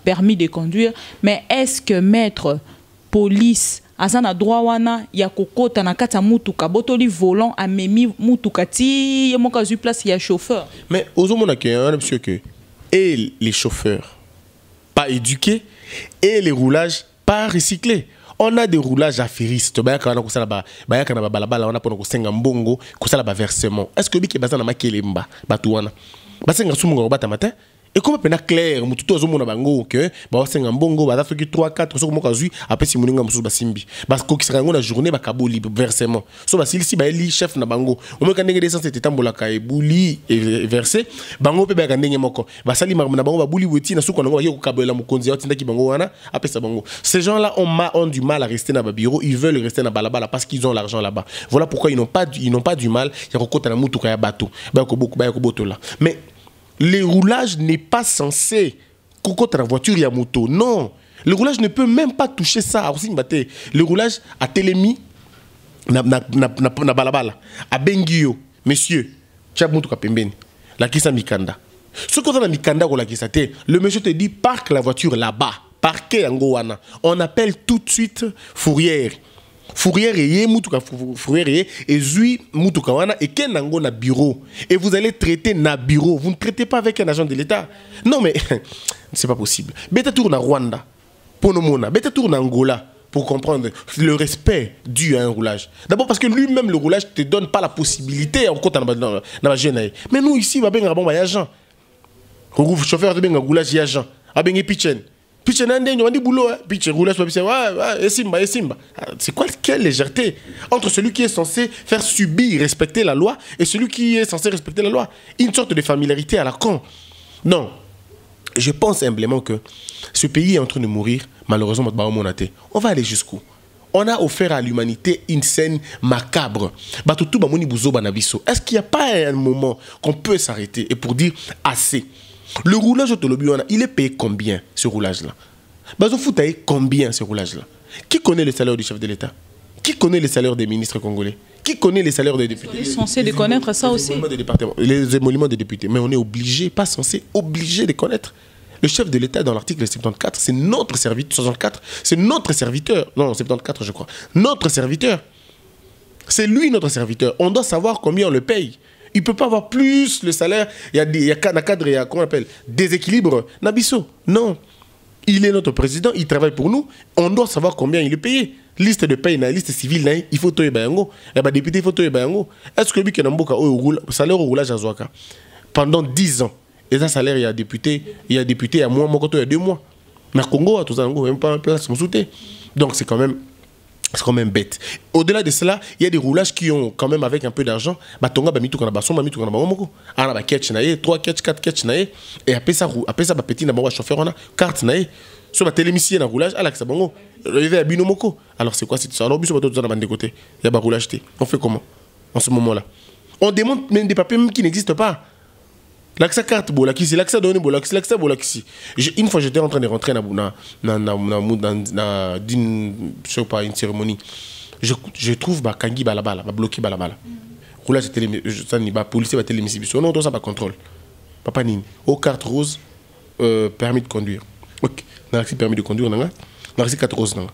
permis de conduire. Mais est-ce que mettre police azana droit wana ya kokota na kata mutuka botoli volant amemi mutuka ti yemoka zu place ya chauffeur. Mais aux hommes on a un monsieur que et les chauffeurs pas éduqués et les roulages pas recyclés. On a des roulages affairistes. On a mbongo, versement. Est-ce que biki bazana makelemba batuana? Basenga sumunga bata matin. Et comme pena clair, mutu to zo mona bango que ba senga mbongo ba soki 3 4 so ko zui après si muninga musu basimbi. Parce que kisanga ngona journée ba kaboli versement. So ba silisi ba eli chef na bango. O mo kanenge descente c'était tambola ka ebuli et versé. Bango pe ba kanenge moko. Ba sali na bango ba buli weti na suko na ngo ko kabola mukonzi otinda ki bango wana après ça bango. Ces gens-là ont du mal à rester dans ba bureau, ils veulent rester dans balabala parce qu'ils ont l'argent là-bas. Voilà pourquoi ils n'ont pas du mal ya kokota na mutu ka ya bateau. Ba ko beaucoup ba ko boto là. Mais les roulages n'est pas censé cocoter la voiture et la moto. Non. Le roulage ne peut même pas toucher ça. Le roulage a télémi na balabala. A Bengio. Monsieur, tu as moto kapembeni. La kisa mikanda. Ce qu'on a mikanda ou la kisa te, le monsieur te dit parque la voiture là-bas. Parquez en goana. On appelle tout de suite fourrière. Fourrière et mutuka fourrière et zui mutuka wana et ken nango na bureau et vous allez traiter na bureau, vous ne traitez pas avec un agent de l'État. Non mais c'est pas possible. Beta tour na Rwanda pour nos mona, beta tour na Angola pour comprendre le respect dû à un roulage. D'abord parce que lui-même le roulage te donne pas la possibilité en compte dans la jeune. Mais nous ici va ben bon agent. Chauffeur de ben roulage agent. A ben pitchen. C'est quoi quelle légèreté entre celui qui est censé faire subir, respecter la loi et celui qui est censé respecter la loi. Une sorte de familiarité à la con. Non, je pense humblement que ce pays est en train de mourir, malheureusement. On va aller jusqu'où? On a offert à l'humanité une scène macabre. Est-ce qu'il n'y a pas un moment qu'on peut s'arrêter et pour dire assez? Le roulage automobilisé, il est payé combien, ce roulage-là? Combien, ce roulage-là? Qui connaît le salaire du chef de l'État? Qui connaît le salaire des ministres congolais? Qui connaît les salaires des députés? On est censé de connaître ça aussi. Les émoluments des députés. Mais on est obligé, pas censé, obligé de connaître. Le chef de l'État, dans l'article 74, c'est notre serviteur. 64, c'est notre serviteur. Non, 74, je crois. Notre serviteur. C'est lui notre serviteur. On doit savoir combien on le paye. Il ne peut pas avoir plus le salaire. Il y a un cadre, il y a comment on appelle, déséquilibre. Nabiso, non. Il est notre président, il travaille pour nous. On doit savoir combien il est payé. Liste de paye, liste civile, il faut toyer bayango. Et bah député, il faut toyer bayango. Est-ce que lui qui a un salaire au roulage à Zouaka pendant 10 ans, et ça salaire, il y a député à moi, il y a 2 mois. Mais Congo, tout ça, même pas en place, donc c'est quand même bête. Au-delà de cela, il y a des roulages qui ont quand même avec un peu d'argent. Batonga ba mitu kana bason ba mitu kana ba moko. Ana ba catch na ye 3 catch 4 catch na ye et après ça ba petit na ba chauffeur on a carte na ye. So ba télémicien na roulage ala ça bango. Levé à bino moko. Alors c'est quoi cette histoire? Alors biso ba tout na bande côté. Il y a ba roulage té. On fait comment en ce moment-là? On demande même des papiers même qui n'existent pas. L'accès carte bola qui c'est l'accès donné bola qui l'accès bola qui une fois j'étais en train de rentrer dans une cérémonie je trouve ba kangi balabala ba bloqué balabala roulage télé ça ni ba policier ba télémission non tout ça pas contrôle papa nini au carte rose permis de conduire OK na permis de conduire na carte rose na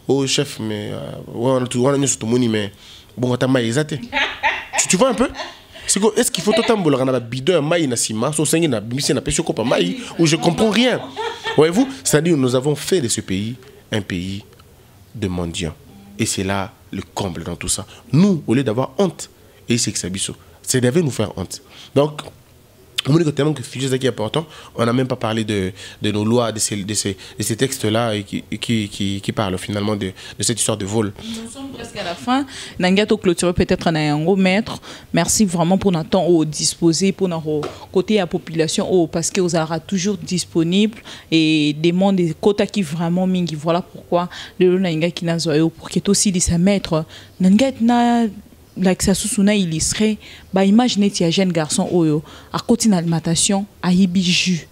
oh chef mais on a mis sur ton moni mais bon on t'a maïsate tu vois un peu. Est-ce qu'il faut tout le temps na bidon maï na ciment so sengi na bimisi na pêche kopa maï où je comprends rien. Voyez-vous, c'est-à-dire nous avons fait de ce pays un pays de mendiants et c'est là le comble dans tout ça. Nous au lieu d'avoir honte et c'est que ça biso, c'est devait nous faire honte. Donc on dit tellement que c'est qui est important, on n'a même pas parlé de nos lois, de ces textes-là qui parlent finalement de cette histoire de vol. Nous sommes presque à la fin. Nangato clôturer peut-être un gros maître. Merci vraiment pour notre temps disposé pour notre côté à la population parce que vous aurez toujours disponible et demande des quotas qui vraiment mingi. Voilà pourquoi le nanga qui n'a pour qu'il aussi de sa maître nanga like ça sousuna illustré bah imaginez un jeune garçon oyo à côté d'alimentation a yibi jus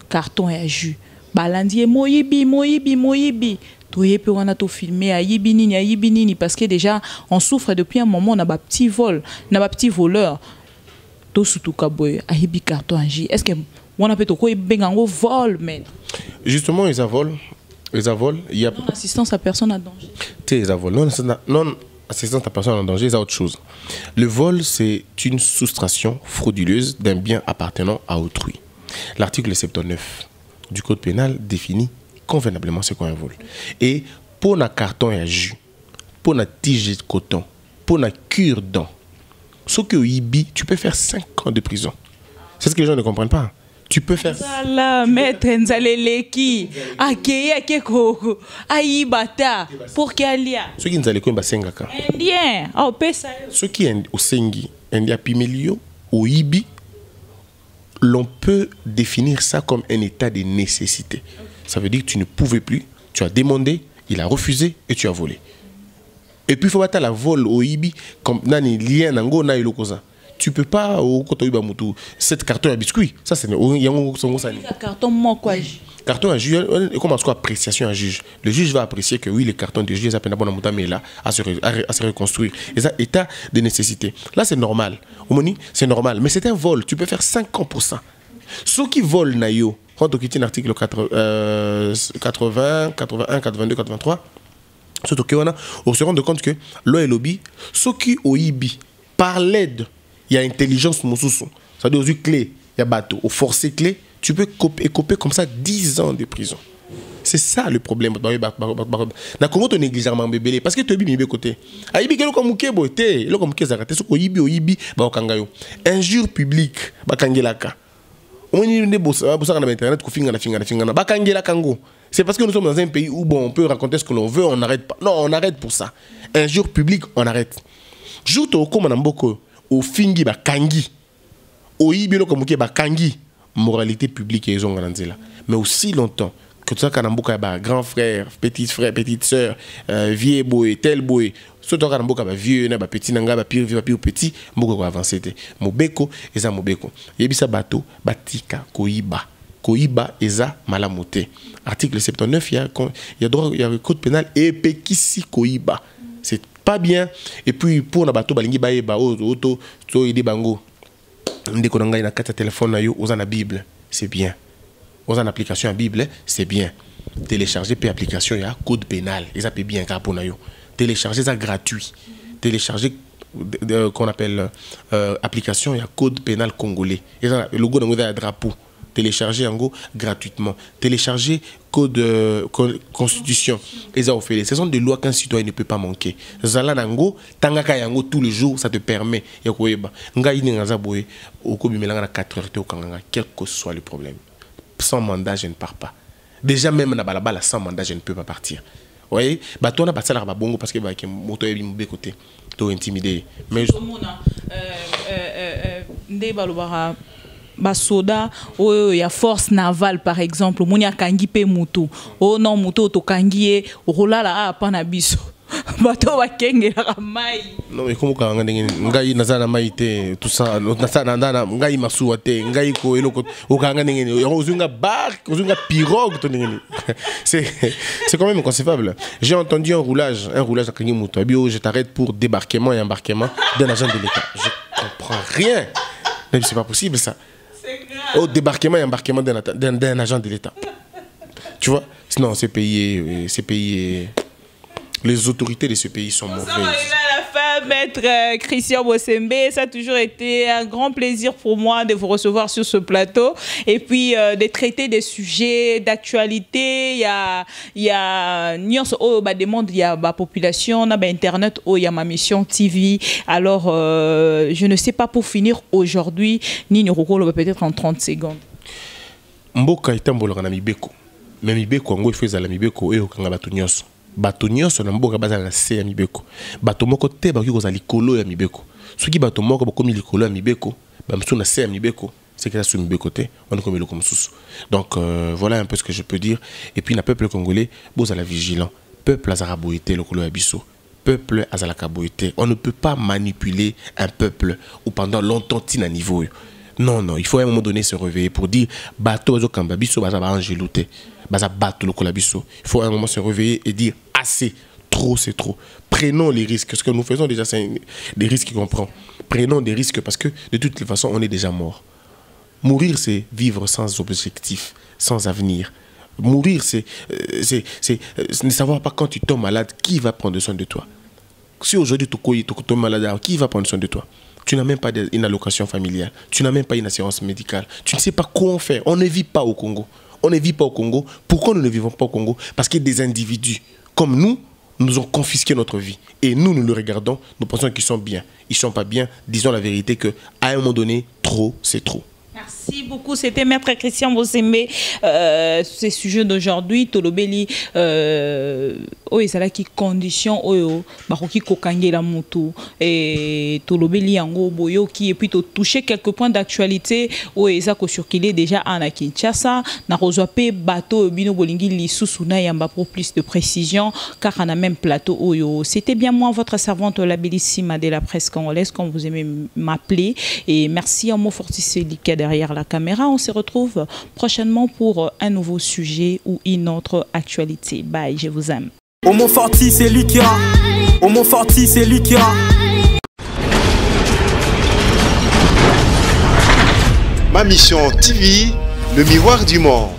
carton et jus balandi moyibi toye pe wana to filmer a yibi nini parce que déjà on souffre depuis un moment on a ba petit vol na ba petit voleur to sutuka boy a yibi carton et jus est-ce que on a peut to ko bengango vol mais justement ils volent Les vol, il y a non-assistance à personne en danger. Les vol, non-assistance à personne en danger, c'est autre chose. Le vol, c'est une soustraction frauduleuse d'un bien appartenant à autrui. L'article 79 du Code pénal définit convenablement ce qu'est un vol. Et pour un carton et un jus, pour un tige de coton, pour un cure-dent, ce que IBI, tu peux faire 5 ans de prison. C'est ce que les gens ne comprennent pas. Tu peux faire ça. La maître Nzaleleki, Akeye Akeko, Aïbata, pour Kalia. Ceux qui Nzaleko sont Basengaka. Indien, au Pesa. Ceux qui sont au Sengi, India Pimelio, au IBI, l'on peut définir ça comme un état de nécessité. Ça veut dire que tu ne pouvais plus, tu as demandé, il a refusé et tu as volé. Et puis il faut battre la vol au IBI comme nani lien nango na ilokoza. Tu peux pas au côté de Bamutu cette carton à biscuit. Ça c'est carton moi quoi. Carton à juge, et comment est-ce appréciation à juge. Le juge va apprécier que oui, les cartons de juge, ça peut pas mais là à se reconstruire. Et ça état de nécessité. Là c'est normal. Au moni, c'est normal, mais c'est un vol, tu peux faire 5 ans pour ça. Ceux qui volent nayo, quand on quitte l'article 80, 81, 82, 83, surtout qu'on on se rend compte que loi et lobby, ceux qui au IBI par l'aide il y a intelligence moussoussou. Ça veut dire aux clés, il y a bateau. Au forcé clé, tu peux couper comme ça 10 ans de prison. C'est ça le problème. Na Congo to négligemment bébé parce que tu es côté. Aibi kelo comme kebo té, lo comme kezakate so ko yibi ba okangayo. Injure publique ba kangelaka. On y ne bossa na internet ko finga na ba kangela kango. C'est parce que nous sommes dans un pays où bon on peut raconter ce que l'on veut, on n'arrête pas. Non, on arrête pour ça. Injure publique, on arrête. Joute au comme mboko au fingi ba kangi au ibilo comme ba kangi moralité publique et ont grandi là mais aussi longtemps que ça kanamboka ba grand frère petite sœur vieux boy tel boy surtout kanamboka ba vieux na ba petit nanga ba pire petit mboko ko avancer té mobeko eza mobeko yebisa bato batika koiba eza malamoté article 79 il y a le code pénal et pekisi koiba c'est pas bien. Et puis pour na bato balingi baye ba auto to ide bango ndeko na ngai na kata téléphone na yo oza na bible c'est bien oza na application à bible c'est bien télécharger pe application ya code pénal et ça peut bien car pour na yo télécharger ça gratuit télécharger qu'on appelle application ya code pénal congolais et ça le logo na drapeau télécharger en go gratuitement télécharger code constitution et ça fait ce sont des lois qu'un citoyen ne peut pas manquer zala nango tangaka yango tous les jours ça te permet ya koyeba ngai ni ngaza boye okobimelanga na 4 heures te okanganga quel que soit le problème sans mandat je ne pars pas déjà même na balabala sans mandat je ne peux pas partir vous voyez bato na basala ba bongo parce que ba ke moto yebi mbe côté to intimider mais ndé balobara basoda o ya force navale par exemple monia kangi pe mutu o non mutu to kangi rolala apa na biso bato bakengela mai non mais comment kanga ngai nazana maite tout ça nazana ndana ngai masuwa te ngai ko eloko o kanga ndenge ozunga barque ozunga pirogue to ndenge c'est quand même inconcevable. J'ai entendu un roulage à kangi mutu abio je t'arrête pour débarquement et embarquement d'un agent de l'État. Je comprends rien. Mais c'est pas possible ça. Au débarquement et embarquement d'un agent de l'État. Tu vois? Non, ces pays, les autorités de ce pays sont mauvaises. Maître Christian Bossembe, ça a toujours été un grand plaisir pour moi de vous recevoir sur ce plateau et puis de traiter des sujets d'actualité. Il y a nuance au bas des mondes, il y a la population, on a internet, il y a ma mission TV. Alors je ne sais pas pour finir aujourd'hui ni nous peut-être en 30 secondes. Mboka itambolo kana mibeko. Mais mibeko ngo ifeza la mibeko e okanga batu nyonso. Bato nyonso na mboka bazala na se ya mibeko bato moko te bakoki kozala likolo ya mibeko soki bato moko bakomi likolo ya mibeko bamsu na se ya mibeko c'est que ça sous mibeko te on est comme le comme sous donc voilà un peu ce que je peux dire et puis na peuple congolais bozala vigilant peuple azala boité lokolo ya biso peuple azala kaboité on ne peut pas manipuler un peuple ou pendant longtemps tina niveau non il faut à un moment donné se réveiller pour dire bato zo kamba biso bazala angelouté baza bato lokola biso. Il faut à un moment se réveiller et dire assez, trop c'est trop. Prenons les risques. Ce que nous faisons déjà, c'est des risques qu'on prend. Prenons des risques parce que de toutes les façons, on est déjà mort. Mourir, c'est vivre sans objectif, sans avenir. Mourir, c'est ne savoir pas quand tu tombes malade, qui va prendre soin de toi. Si aujourd'hui tu tombes malade, qui va prendre soin de toi? Tu n'as même pas une allocation familiale, tu n'as même pas une assurance médicale, tu ne sais pas quoi faire. On ne vit pas au Congo. On ne vit pas au Congo. Pourquoi nous ne vivons pas au Congo? Parce qu'il y a des individus comme nous ont confisqué notre vie. Et nous le regardons, nous pensons qu'ils sont bien. Ils ne sont pas bien. Disons la vérité qu'à un moment donné, trop, c'est trop. Merci beaucoup. C'était Maître Christian Bosembe. Ce sujet d'aujourd'hui, Tolobeli, c'est là qui condition, qui kokange la moto, et Tolobeli yango boyo qui et puis toucher quelques points d'actualité, ça ko circulé déjà en Kinshasa, na rezoapé bateau bino bolingi lisusuna yamba pour plus de précision, car on a même plateau oyo. C'était bien moi, votre servante la bellissima de la presse congolaise, comme vous aimez m'appeler, et merci à Mo Fortiseli derrière la caméra. On se retrouve prochainement pour un nouveau sujet ou une autre actualité. Bye, je vous aime. Homo Forti, c'est lui qui a. Homo Forti, c'est lui qui a. Ma mission TV, le miroir du monde.